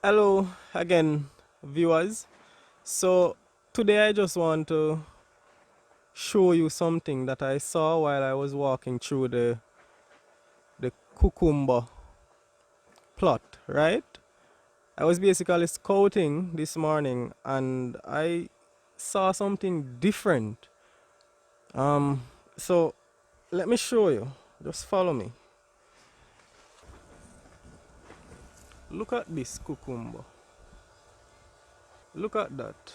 Hello again, viewers. So today I just want to show you something that I saw while I was walking through the cucumber plot, right? I was basically scouting this morning and I saw something different. Um so let me show you. Just follow me. Look at this cucumber. Look at that.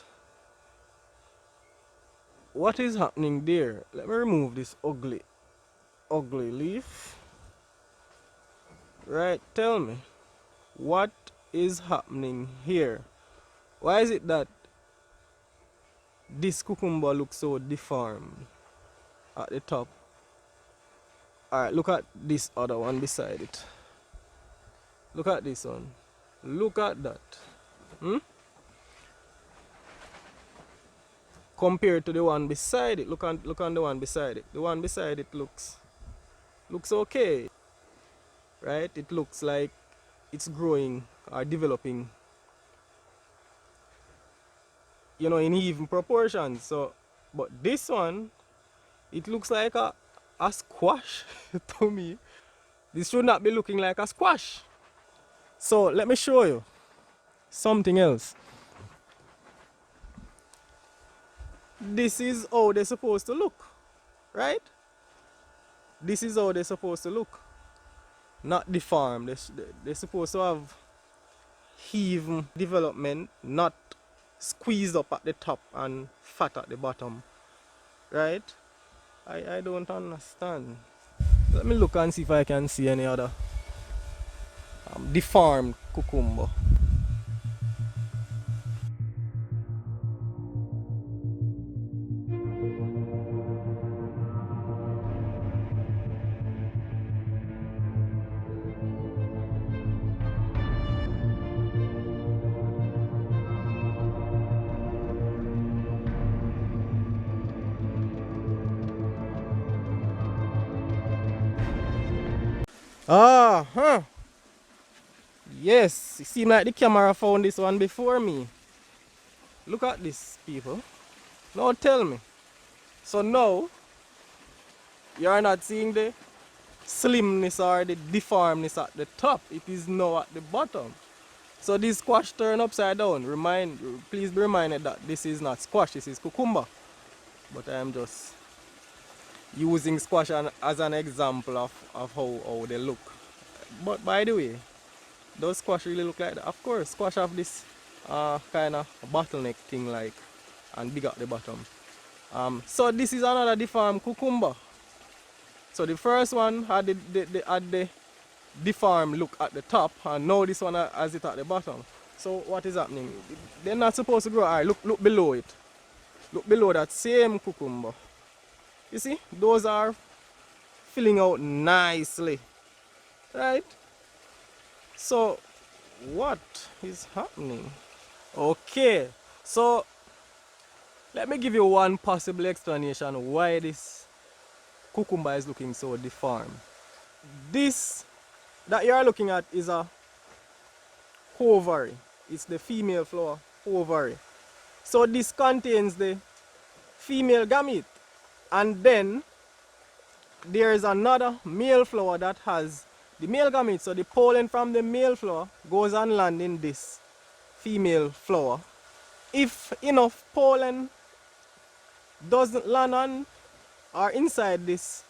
What is happening there? Let me remove this ugly leaf. Right, tell me. What is happening here? Why is it that this cucumber looks so deformed at the top? Alright, look at this other one beside it. Look at this one. Look at that. Hmm? Compared to the one beside it. Look on the one beside it. The one beside it looks okay. Right? It looks like it's growing or developing, in even proportions. So but this one, it looks like a squash to me. This should not be looking like a squash. So let me show you something else. This is how they're supposed to look, right? This is how they're supposed to look. Not deformed. They're supposed to have even development, not squeezed up at the top and fat at the bottom, right? I don't understand. Let me look and see if I can see any other deformed cucumber. Ah, huh. Yes, it seems like the camera found this one before me. Look at this, people. Now tell me. So now, you're not seeing the slimness or the deformness at the top. It is now at the bottom. So this squash turn upside down. Please be reminded that this is not squash, this is cucumber. But I am just using squash as an example of how they look. But by the way, does squash really look like that? Of course, squash have this kind of bottleneck thing like and big at the bottom. So this is another deformed cucumber. So the first one had the deformed look at the top, and now this one has it at the bottom. So what is happening? They're not supposed to grow. Alright, look below it. Look below that same cucumber. You see, those are filling out nicely, right? So what is happening? Okay, so let me give you one possible explanation why this cucumber is looking so deformed. This that you are looking at is a ovary. It's the female flower ovary. So this contains the female gamete, and then there is another male flower that has the male gamete. So the pollen from the male flower goes and lands in this female flower. If enough pollen doesn't land on or inside this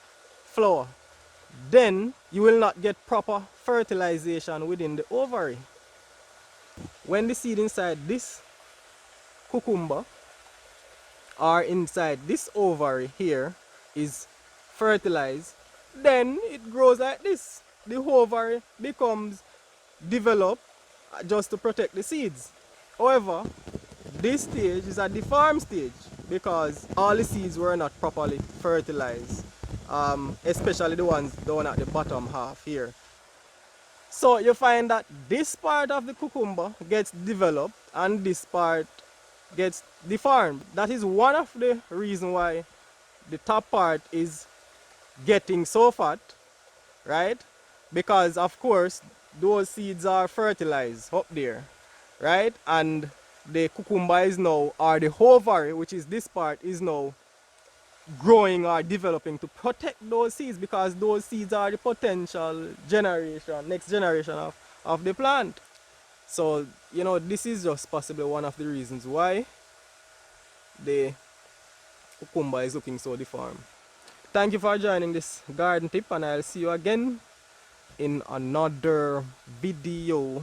flower, then you will not get proper fertilization within the ovary. When the seed inside this cucumber or inside this ovary here is fertilized, then it grows like this. The ovary becomes developed just to protect the seeds. However, this stage is a deformed stage because all the seeds were not properly fertilized, especially the ones down at the bottom half here. So you find that this part of the cucumber gets developed and this part gets deformed. That is one of the reasons why the top part is getting so fat, right? Because of course those seeds are fertilized up there. right? And the cucumber is now, or the ovary, which is this part, is now growing or developing to protect those seeds, because those seeds are the potential generation, next generation of the plant. So, you know, this is just possibly one of the reasons why the cucumber is looking so deformed. Thank you for joining this garden tip, and I'll see you again in another video.